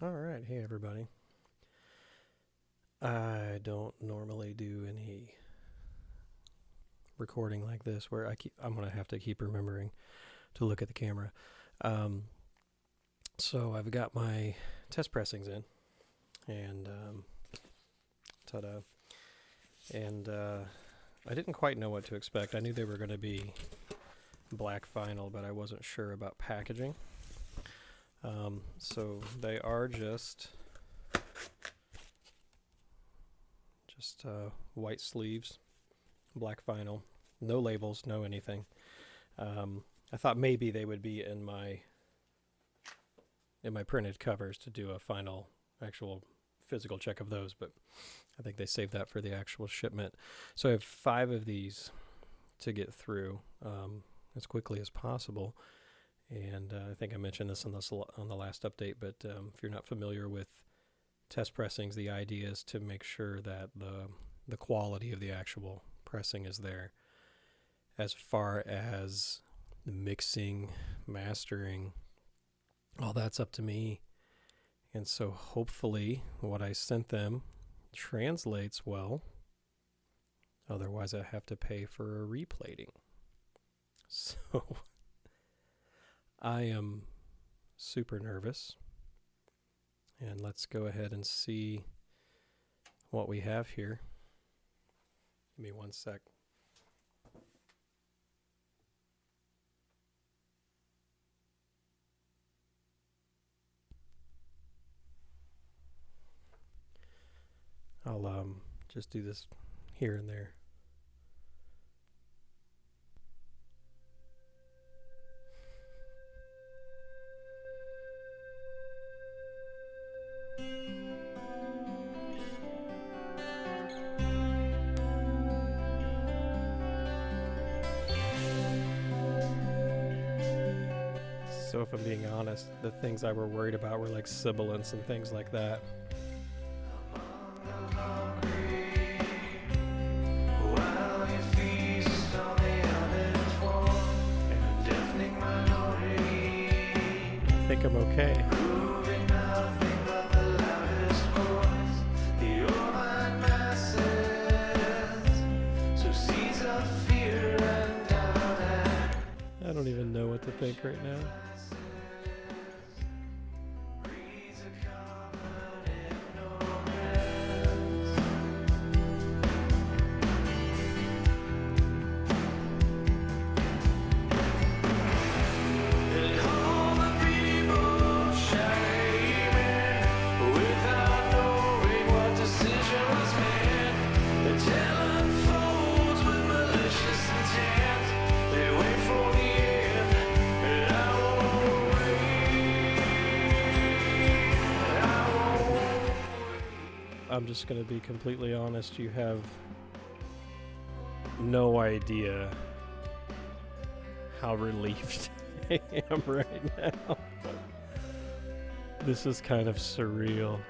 All right, hey everybody. I don't normally do any recording like this where I'm gonna have to keep remembering to look at the camera. So I've got my test pressings in, and ta-da! And I didn't quite know what to expect. I knew they were going to be black vinyl, but I wasn't sure about packaging. So they are just white sleeves, black vinyl, no labels, no anything. I thought maybe they would be in my printed covers to do a final actual physical check of those, but I think they saved that for the actual shipment. So I have 5 of these to get through as quickly as possible. And I think I mentioned this on the last update, but if you're not familiar with test pressings, the idea is to make sure that the quality of the actual pressing is there. As far as mixing, mastering, all that's up to me. And so hopefully what I sent them translates well. Otherwise I have to pay for a replating. So I am super nervous. And let's go ahead and see what we have here. Give me one sec. I'll just do this here and there. So if I'm being honest, the things I were worried about were like sibilance and things like that. I think I'm okay. I don't even know what to think right now. I'm just going to be completely honest. You have no idea how relieved I am right now. This is kind of surreal.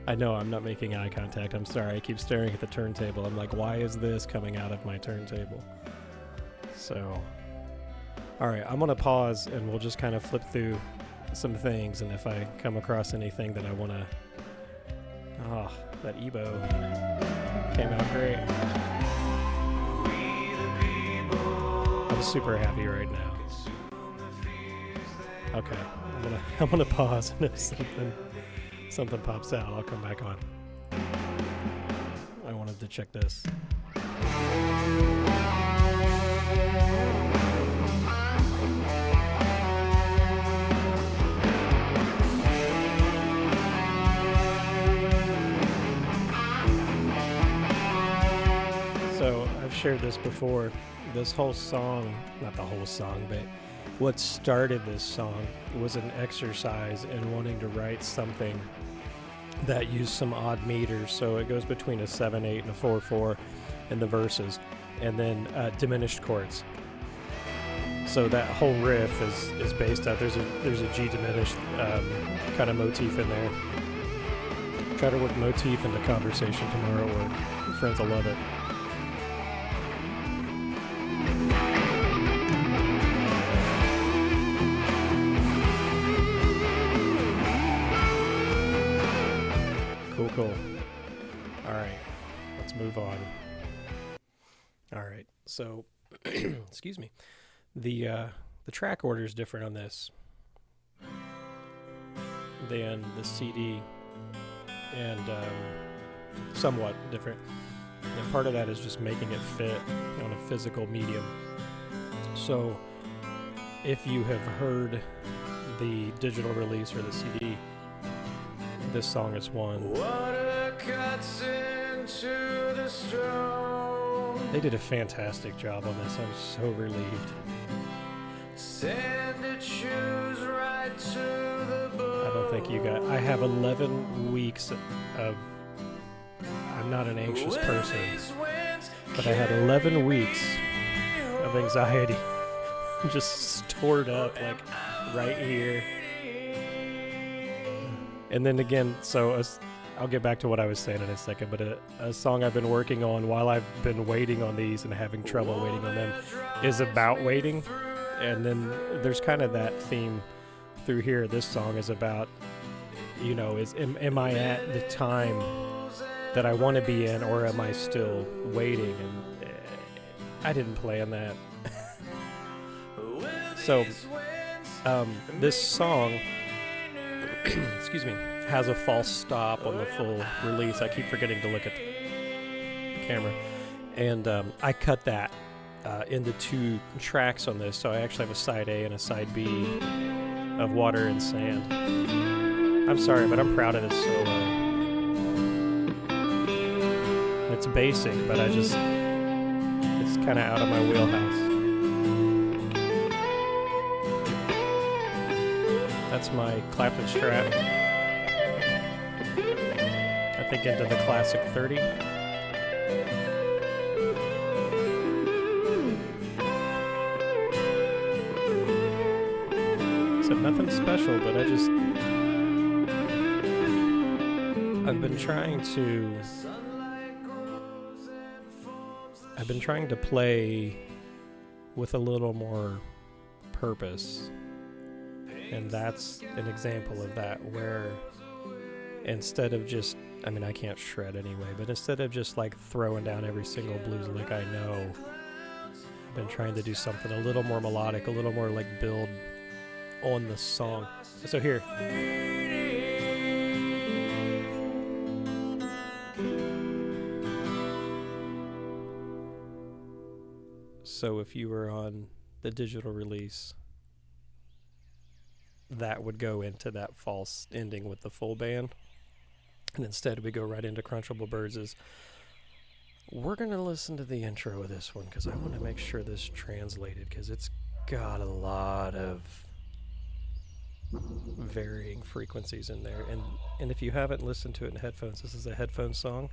I know I'm not making eye contact. I'm sorry. I keep staring at the turntable. I'm like, why is this coming out of my turntable? So, all right, I'm going to pause and we'll just kind of flip through some things. And if I come across anything that I want to... Oh, that EBO came out great. I'm super happy right now. Okay, I'm gonna pause, and if something pops out, I'll come back on. I wanted to check this. So I've shared this before. This whole song, not the whole song, but what started this song was an exercise in wanting to write something that used some odd meters. So it goes between a 7/8 and a 4/4 in the verses, and then diminished chords. So that whole riff is based out. There's a G diminished kind of motif in there. Try to work motif into conversation tomorrow at work. Your friends will love it. cool. All right, let's move on. All right, so excuse me. The track order is different on this than the CD, and somewhat different. And part of that is just making it fit on a physical medium. So if you have heard the digital release or the CD, this song is one. Water cuts into the stone. They did a fantastic job on this. I'm so relieved. Send its shoes right to the boat. I don't think you got... I have 11 weeks of... I'm not an anxious person, but I had 11 weeks of anxiety just stored up, like, right here. And then again, so I'll get back to what I was saying in a second, but a song I've been working on while I've been waiting on these and having trouble waiting on them is about waiting. And then there's kind of that theme through here. This song is about, you know, am I at the time that I want to be in, or am I still waiting? And I didn't plan that. So this song, excuse me, has a false stop on the full release. I keep forgetting to look at the camera. And I cut that into 2 tracks on this. So I actually have a side A and a side B of Water and Sand. I'm sorry, but I'm proud of this solo. It's basic, but it's kind of out of my wheelhouse. That's my Clapton Strat. I think into the classic 30. So nothing special, but I've been trying to play with a little more purpose. And that's an example of that, where instead of just, I mean, I can't shred anyway, but instead of just like throwing down every single blues lick I know, I've been trying to do something a little more melodic, a little more like build on the song. So here. So if you were on the digital release, that would go into that false ending with the full band. And instead we go right into Crunchable Birds'. We're going to listen to the intro of this one because I want to make sure this translated, because it's got a lot of varying frequencies in there. And if you haven't listened to it in headphones, this is a headphone song.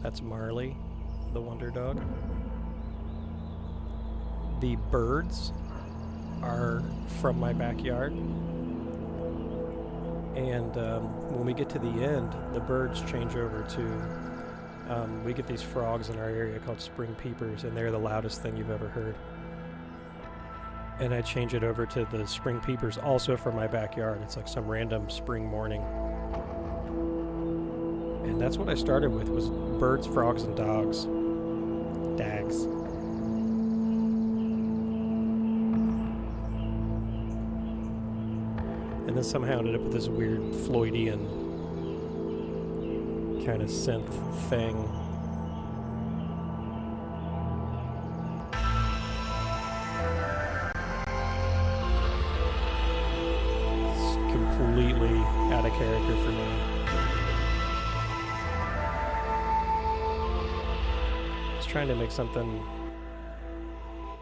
That's Marley, the Wonder Dog. The birds are From My Backyard. And when we get to the end, the birds change over to, we get these frogs in our area called spring peepers, and they're the loudest thing you've ever heard. And I change it over to the spring peepers, also From My Backyard. It's like some random spring morning. And that's what I started with, was birds, frogs, and dogs. Dags. And then somehow ended up with this weird Floydian kind of synth thing. It's completely out of character for me. Just trying to make something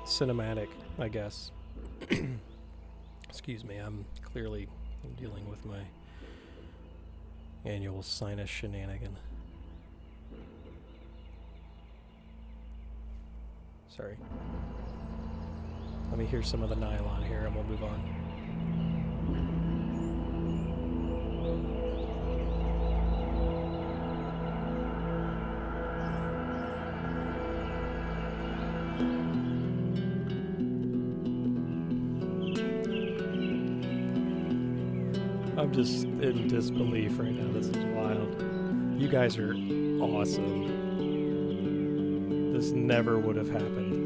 cinematic, I guess. Excuse me, I'm clearly dealing with my annual sinus shenanigan. Sorry. Let me hear some of the nylon here and we'll move on. I'm just in disbelief right now. This is wild. You guys are awesome. This never would have happened.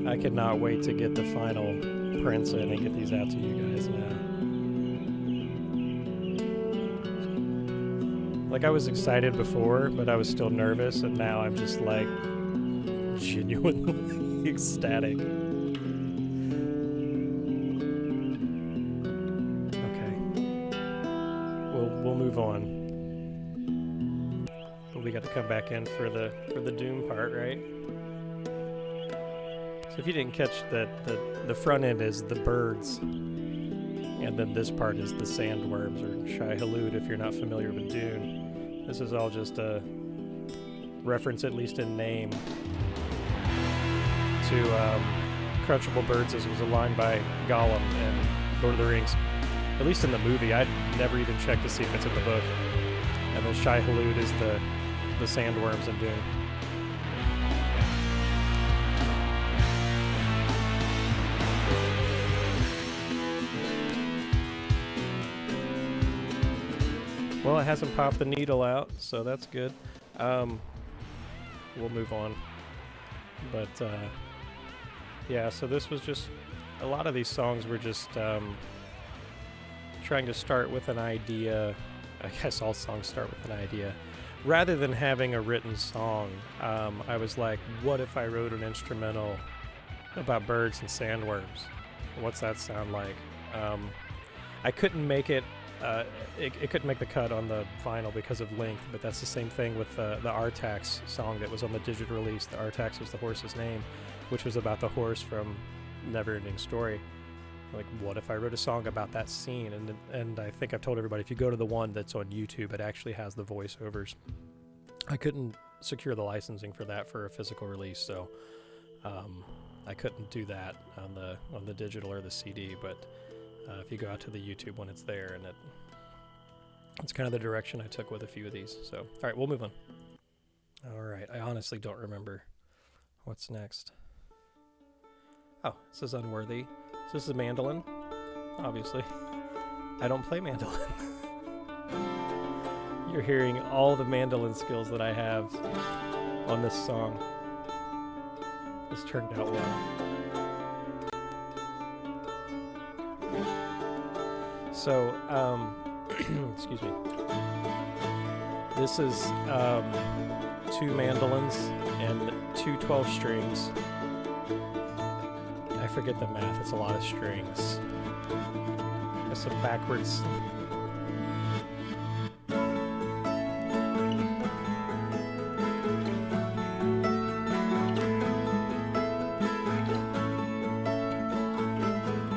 I cannot wait to get the final prints in and get these out to you guys now. Like, I was excited before, but I was still nervous, and now I'm just like genuinely ecstatic. We'll move on. But we got to come back in for the Doom part, right? So if you didn't catch that, the front end is the birds, and then this part is the sandworms, or Shai Hulud if you're not familiar with Dune. This is all just a reference, at least in name, to Crunchable Birds, as was a line by Gollum in Lord of the Rings. At least in the movie. I'd never even checked to see if it's in the book. And then Shai Hulud is the sandworms in Dune. Well, it hasn't popped the needle out, so that's good. We'll move on. But, yeah, so this was just... A lot of these songs were just... trying to start with an idea. I guess all songs start with an idea. Rather than having a written song, I was like, what if I wrote an instrumental about birds and sandworms? What's that sound like? I couldn't make it, it couldn't make the cut on the vinyl because of length, but that's the same thing with the Artax song that was on the digital release. The Artax was the horse's name, which was about the horse from Neverending Story. Like, what if I wrote a song about that scene? And I think I've told everybody, if you go to the one that's on YouTube, it actually has the voiceovers. I couldn't secure the licensing for that for a physical release, so I couldn't do that on the digital or the CD. But if you go out to the YouTube one, it's there, and it's kind of the direction I took with a few of these. So, all right, we'll move on. All right, I honestly don't remember what's next. Oh, this is Unworthy. So this is mandolin, obviously. I don't play mandolin. You're hearing all the mandolin skills that I have on this song. This turned out well. So, excuse me. This is 2 mandolins and 2 12 strings. I forget the math, it's a lot of strings. There's some backwards.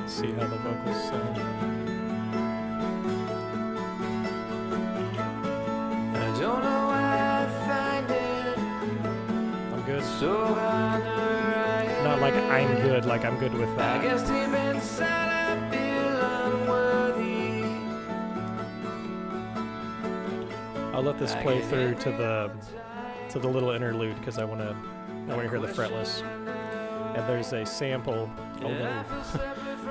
See how the vocals sound. I don't know why I find it. I'm good. So not like I'm good, like I'm good with that. I guess deep inside I feel unworthy. I'll let this play through to the little interlude because I want to hear the fretless. And there's a sample. Oh no.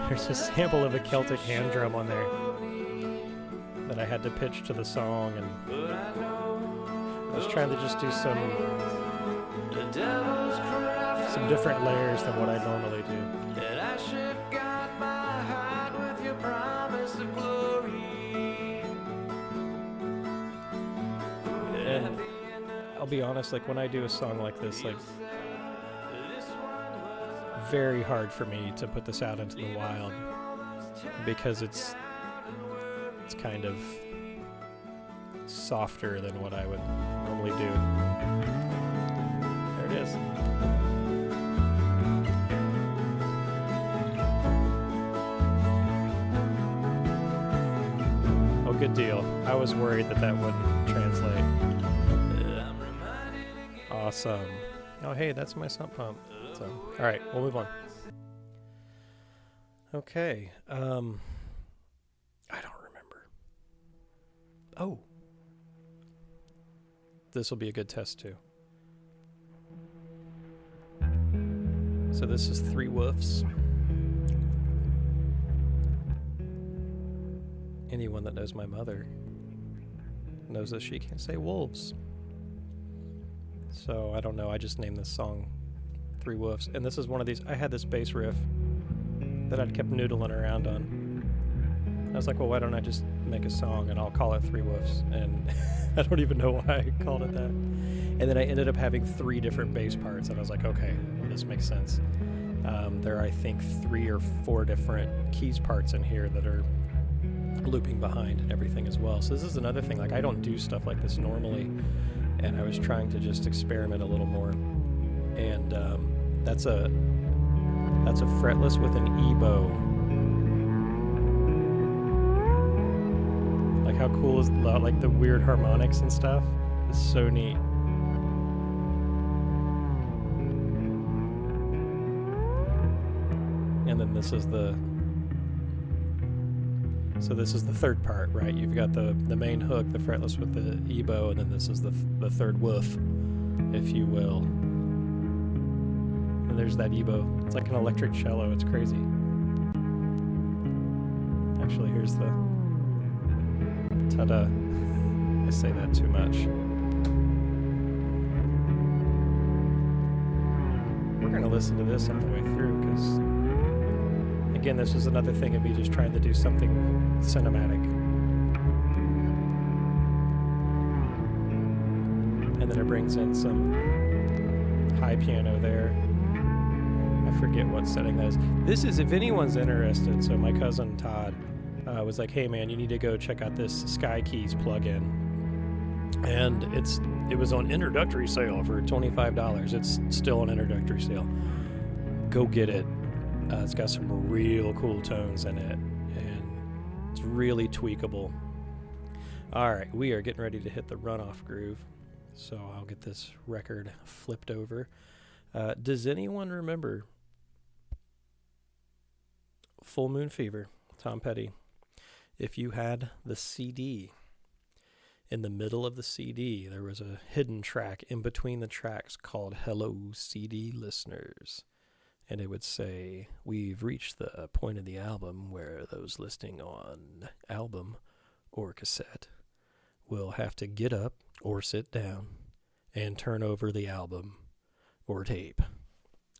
There's a sample of a Celtic hand drum on there that I had to pitch to the song, and I was trying to just do some different layers than what I normally do. And I'll be honest, like when I do a song like this, like very hard for me to put this out into the wild because it's kind of softer than what I would normally do. There it is. Oh, good deal. I was worried that wouldn't translate. Awesome. Oh, hey, that's my sump pump. So, all right, we'll move on. Okay. I don't remember. Oh. This will be a good test, too. So this is 3 Woofs. anyone that knows my mother knows that she can't say wolves. So I don't know, I just named this song Three Woofs. And this is one of these, I had this bass riff that I'd kept noodling around on. I was like, well, why don't I just make a song and I'll call it Three Woofs? And I don't even know why I called it that. And then I ended up having 3 different bass parts, and I was like, okay, well, this makes sense. There are, I think, 3 or 4 different keys parts in here that are looping behind and everything as well. So this is another thing, like I don't do stuff like this normally, and I was trying to just experiment a little more. And that's a fretless with an E-bow. Like how cool is that? Like the weird harmonics and stuff. It's so neat. And then this is the third part, right? You've got the main hook, the fretless with the E-bow, and then this is the third woof, if you will. And there's that E-bow. It's like an electric cello. It's crazy. Actually, here's the ta-da. I say that too much. We're going to listen to this all the way through because, again, this is another thing of me just trying to do something cinematic. And then it brings in some high piano there. I forget what setting that is. This is, if anyone's interested, so my cousin Todd was like, hey man, you need to go check out this Sky Keys plugin. And it was on introductory sale for $25. It's still on introductory sale. Go get it. It's got some real cool tones in it, and it's really tweakable. All right, we are getting ready to hit the runoff groove, so I'll get this record flipped over. Does anyone remember Full Moon Fever, Tom Petty? If you had the CD, in the middle of the CD, there was a hidden track in between the tracks called Hello CD Listeners. And it would say, we've reached the point in the album where those listening on album or cassette will have to get up or sit down and turn over the album or tape.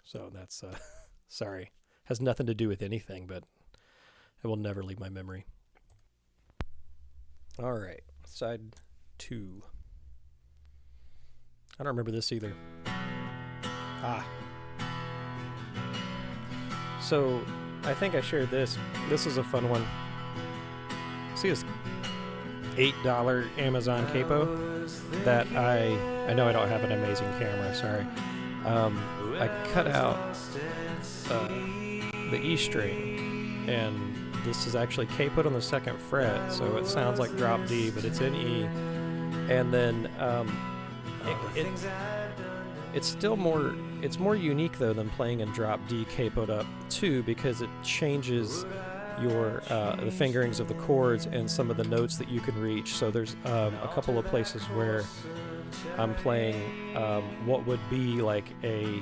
So that's, sorry, has nothing to do with anything, but it will never leave my memory. All right, side 2. I don't remember this either. So I think I shared this. This is a fun one. See this $8 Amazon capo that I know I don't have an amazing camera, sorry. I cut out the E string, and this is actually capoed on the 2nd fret, so it sounds like drop D, but it's in E. And then it's still more, it's more unique though than playing in drop D capoed up too, because it changes your the fingerings of the chords and some of the notes that you can reach. So there's a couple of places where I'm playing what would be like a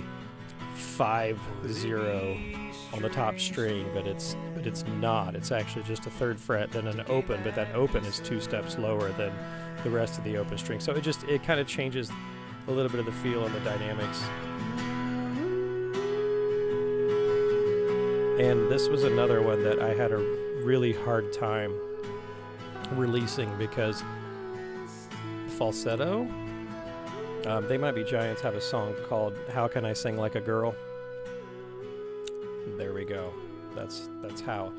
5-0 on the top string, but it's not. It's actually just a 3rd fret, then an open, but that open is 2 steps lower than the rest of the open string. So it kind of changes a little bit of the feel and the dynamics. And this was another one that I had a really hard time releasing because falsetto. They Might Be Giants have a song called How Can I Sing Like a Girl? There we go. That's how,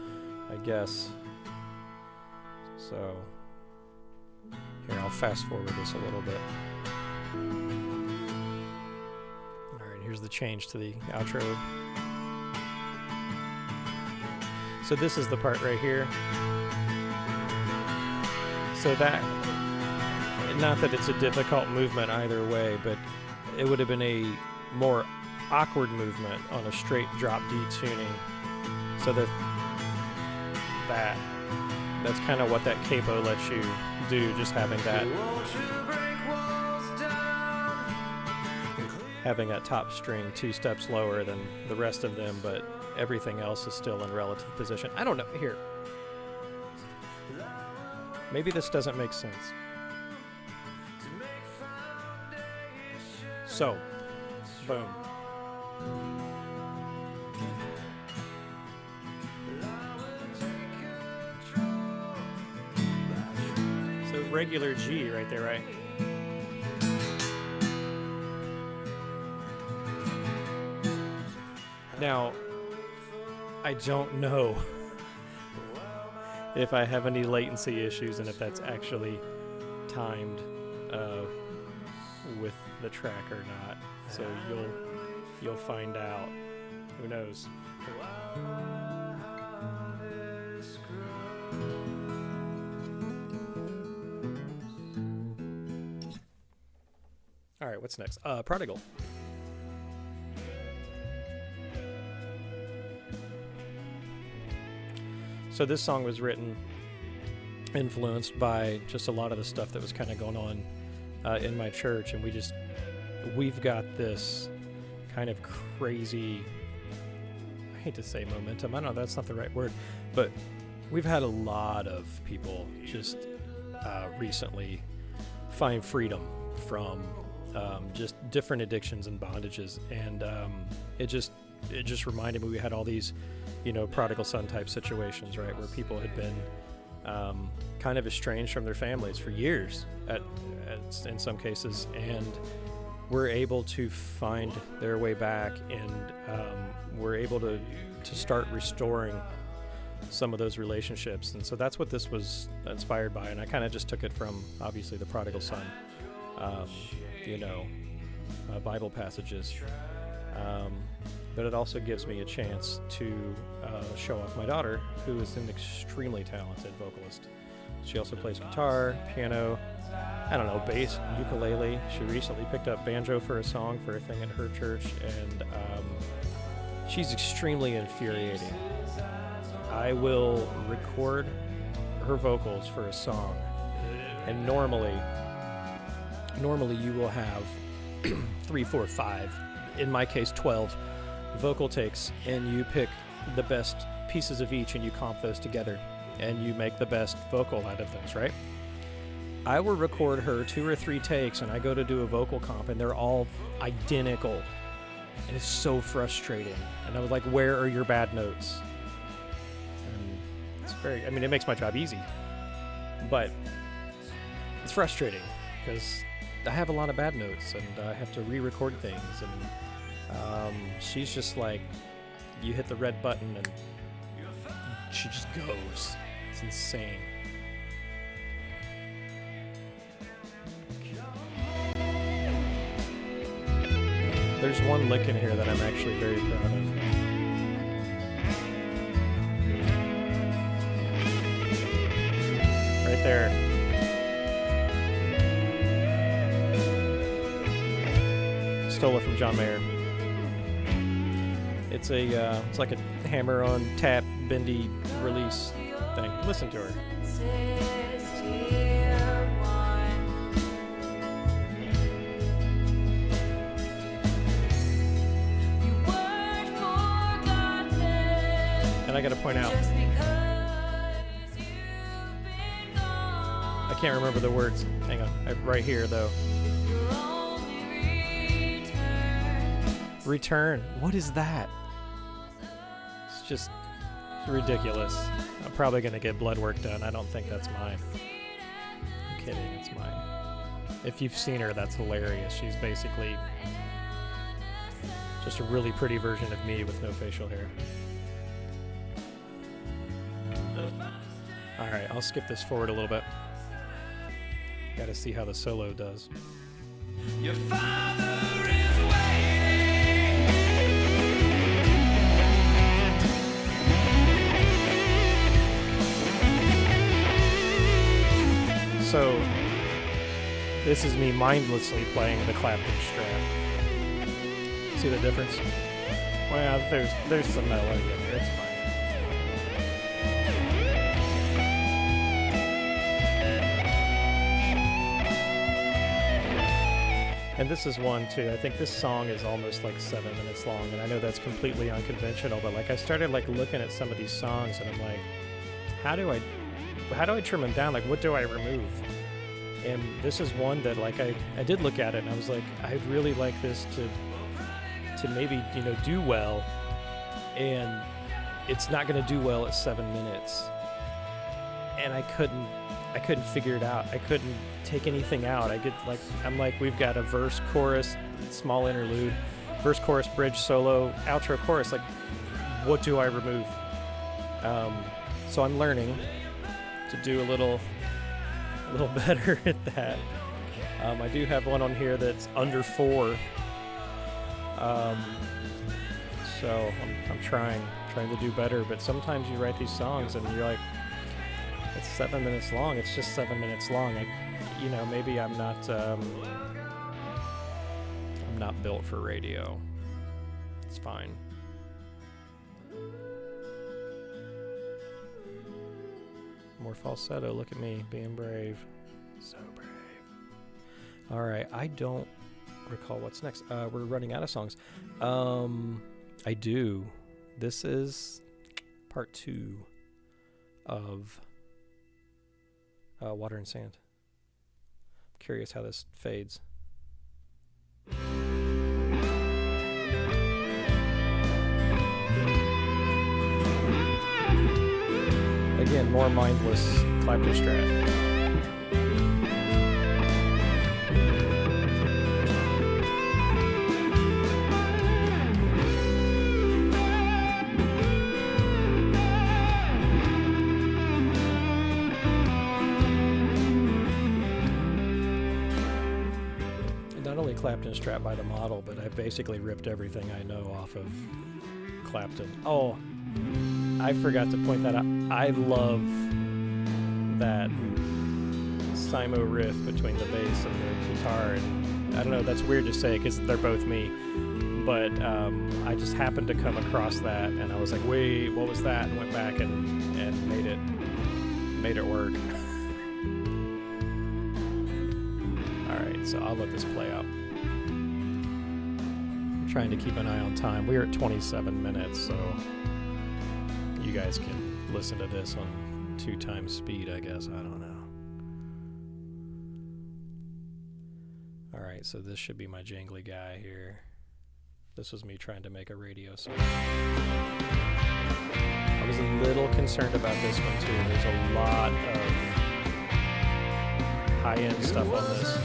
I guess. So here, I'll fast forward this a little bit. All right, here's the change to the outro. So this is the part right here. So that, not that it's a difficult movement either way, but it would have been a more awkward movement on a straight drop D tuning. So that's kind of what that capo lets you do, just having that top string 2 steps lower than the rest of them, but everything else is still in relative position. I don't know. Here. Maybe this doesn't make sense. So, boom. So regular G right there, right? Now, I don't know if I have any latency issues and if that's actually timed with the track or not. So you'll find out. Who knows? All right, what's next? Prodigal. So this song was written, influenced by just a lot of the stuff that was kind of going on in my church, and we've got this kind of crazy, I hate to say momentum, I don't know, that's not the right word, but we've had a lot of people just recently find freedom from just different addictions and bondages, and it just reminded me we had all these, prodigal son type situations, right, where people had been kind of estranged from their families for years in some cases, and were able to find their way back, and were able to start restoring some of those relationships. And so that's what this was inspired by, and I kind of just took it from obviously the prodigal son Bible passages, but it also gives me a chance to show off my daughter, who is an extremely talented vocalist. She also plays guitar, piano, bass, ukulele. She recently picked up banjo for a song for a thing at her church, and she's extremely infuriating. I will record her vocals for a song, and normally you will have 3, 4, 5, in my case 12 vocal takes, and you pick the best pieces of each and you comp those together and you make the best vocal out of those, right? I will record her 2 or 3 takes, and I go to do a vocal comp, and they're all identical, and it's so frustrating. And I was like, where are your bad notes? And it makes my job easy, but it's frustrating because I have a lot of bad notes and I have to re-record things, and she's just like, you hit the red button and she just goes. It's insane. There's one lick in here that I'm actually very proud of. Right there. Stole it from John Mayer. It's like a hammer-on tap bendy release thing. Listen to her. And I gotta point out, I can't remember the words. Hang on, right here though. Return. What is that? It's just ridiculous. I'm probably gonna get blood work done. I don't think that's mine. I'm kidding, it's mine. If you've seen her, that's hilarious. She's basically just a really pretty version of me with no facial hair. Alright, I'll skip this forward a little bit. Gotta see how the solo does. Your father is waiting. So, this is me mindlessly playing the Clapton Strat. See the difference? Well, there's some melody in there, it's fine. And this is one too. I think this song is almost like 7 minutes long, and I know that's completely unconventional, but like I started like looking at some of these songs and I'm like, how do I how do I trim them down? Like, what do I remove? And this is one that, like, I did look at it and I was like, I'd really like this to maybe, you know, do well, and it's not going to do well at 7 minutes. And I couldn't figure it out. I couldn't take anything out. I'm like, we've got a verse, chorus, small interlude, verse, chorus, bridge, solo, outro, chorus. Like, what do I remove? So I'm learning to do a little better at that. I do have one on here that's under 4. So I'm trying to do better. But sometimes you write these songs and you're like, it's 7 minutes long. It's just 7 minutes long. Maybe I'm not built for radio. It's fine. More falsetto. Look at me being brave. So brave. All right. I don't recall what's next. We're running out of songs. I do. This is part 2 of Water and Sand. I'm curious how this fades. Again, more mindless Clapton strat. Not only Clapton strat by the model, but I basically ripped everything I know off of Clapton. Oh, I forgot to point that out. I love that Simo riff between the bass and the guitar. And I don't know, that's weird to say because they're both me. But I just happened to come across that, and I was like, wait, what was that? And went back and made it work. All right, so I'll let this play out. I'm trying to keep an eye on time. We're at 27 minutes, so you guys can listen to this on 2 times speed, I guess. I don't know. All right, so this should be my jangly guy here. This was me trying to make a radio song. I was a little concerned about this one too. There's a lot of high-end stuff on this.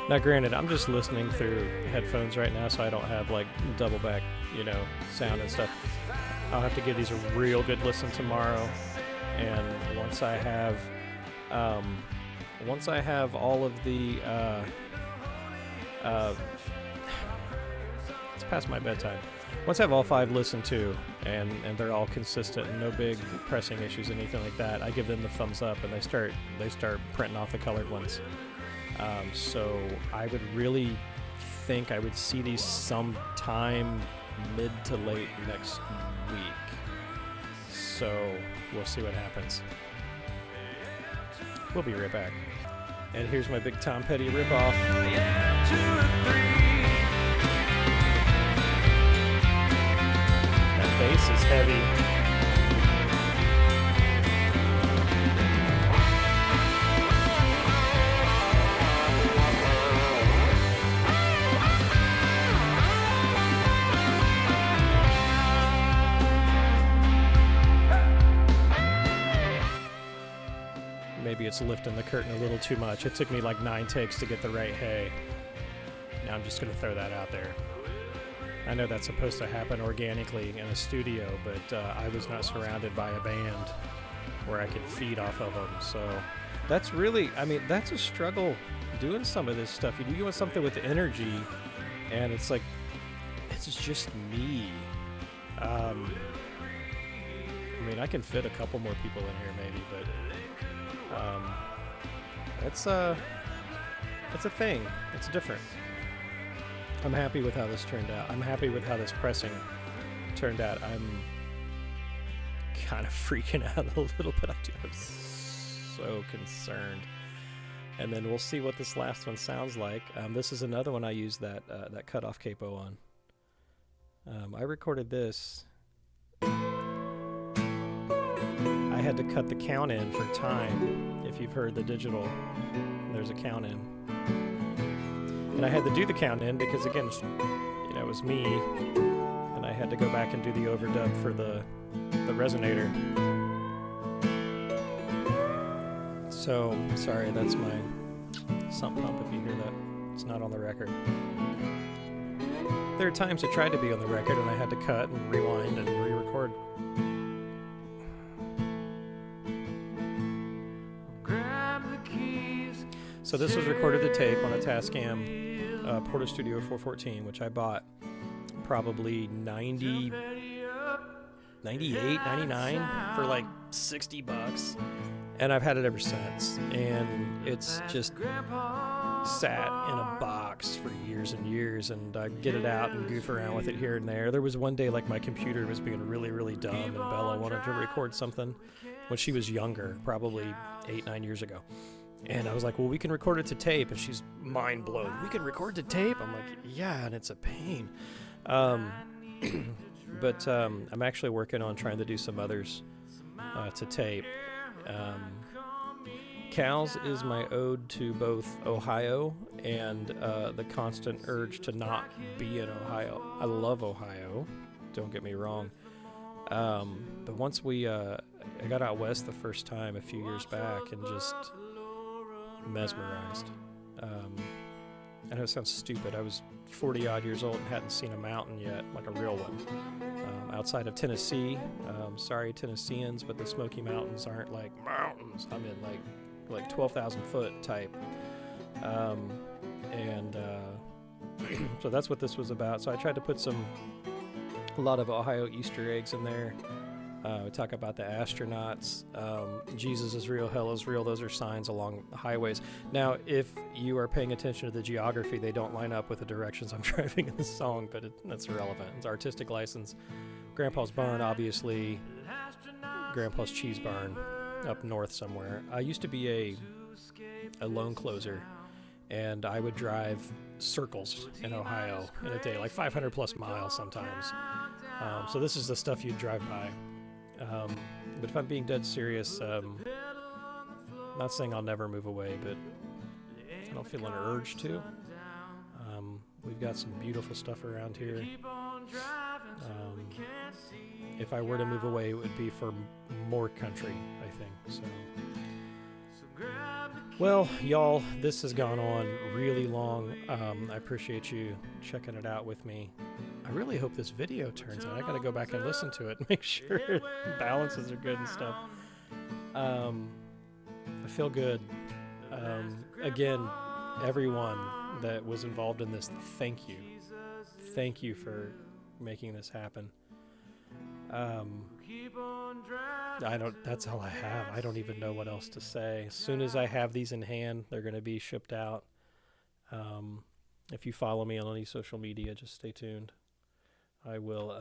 Now, granted, I'm just listening through headphones right now, so I don't have like double back, sound and stuff. I'll have to give these a real good listen tomorrow, and once I have all of the it's past my bedtime. Once I have all 5 listened to, and they're all consistent and no big pressing issues, anything like that, I give them the thumbs up, and they start printing off the colored ones. So I would really think I would see these sometime mid to late next week. So we'll see what happens. We'll be right back. And here's my big Tom Petty ripoff. That bass is heavy. Maybe it's lifting the curtain a little too much. It took me like 9 takes to get the right hey. Now I'm just going to throw that out there. I know that's supposed to happen organically in a studio, but I was not surrounded by a band where I could feed off of them. So that's really, that's a struggle doing some of this stuff. You want something with energy, and it's like, it's just me. I can fit a couple more people in here maybe, but it's a thing. It's different. I'm happy with how this turned out. I'm happy with how this pressing turned out. I'm kind of freaking out a little bit. I'm so concerned And then we'll see what this last one sounds like. This is another one I used that cutoff capo on. I recorded this. I had to cut the count in for time. If you've heard the digital, there's a count in. And I had to do the count in because, again, it was me, and I had to go back and do the overdub for the resonator. So, sorry, that's my sump pump if you hear that. It's not on the record. There are times it tried to be on the record and I had to cut and rewind and re-record. So this was recorded to tape on a Tascam Porta Studio 414, which I bought probably 98, 99 for like $60. And I've had it ever since. And it's just sat in a box for years and years, and I get it out and goof around with it here and there. There was one day like my computer was being really, really dumb, and Bella wanted to record something when she was younger, probably 8-9 years ago. And I was like, well, we can record it to tape. And she's mind blown. We can record to tape? I'm like, yeah, and it's a pain. But I'm actually working on trying to do some others to tape. Cal's is my ode to both Ohio and the constant urge to not be in Ohio. I love Ohio, don't get me wrong. But once I got out west the first time a few years back and just mesmerized. I know it sounds stupid. I was 40 odd years old and hadn't seen a mountain yet, like a real one. Outside of Tennessee, sorry Tennesseans, but the Smoky Mountains aren't like mountains. I'm in like 12,000 foot type. So that's what this was about. So I tried to put a lot of Ohio Easter eggs in there. We talk about the astronauts. Jesus is real, hell is real. Those are signs along highways. Now, if you are paying attention to the geography, they don't line up with the directions I'm driving in the song, but that's irrelevant. It's artistic license. Grandpa's Barn, obviously. Grandpa's Cheese Barn up north somewhere. I used to be a loan closer, and I would drive circles in Ohio in a day, like 500 plus miles sometimes. So this is the stuff you'd drive by. But if I'm being dead serious, not saying I'll never move away, but I don't feel an urge to. We've got some beautiful stuff around here. If I were to move away, it would be for more country, I think. So, well, y'all, this has gone on really long. I appreciate you checking it out with me. I really hope this video turns out. I gotta go back and listen to it and make sure balances are good and stuff. I feel good. Again, everyone that was involved in this, thank you. Thank you for making this happen. That's all I have. I don't even know what else to say. As soon as I have these in hand, they're going to be shipped out. If you follow me on any social media, just stay tuned. I will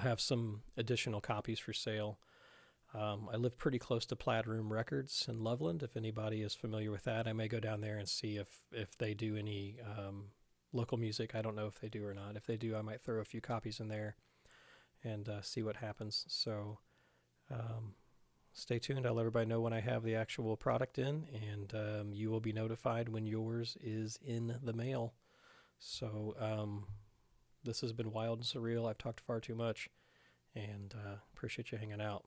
have some additional copies for sale. I live pretty close to Plaid Room Records in Loveland. If anybody is familiar with that, I may go down there and see if they do any local music. I don't know if they do or not. If they do, I might throw a few copies in there and see what happens. So stay tuned. I'll let everybody know when I have the actual product in, and you will be notified when yours is in the mail. So this has been wild and surreal. I've talked far too much, and appreciate you hanging out.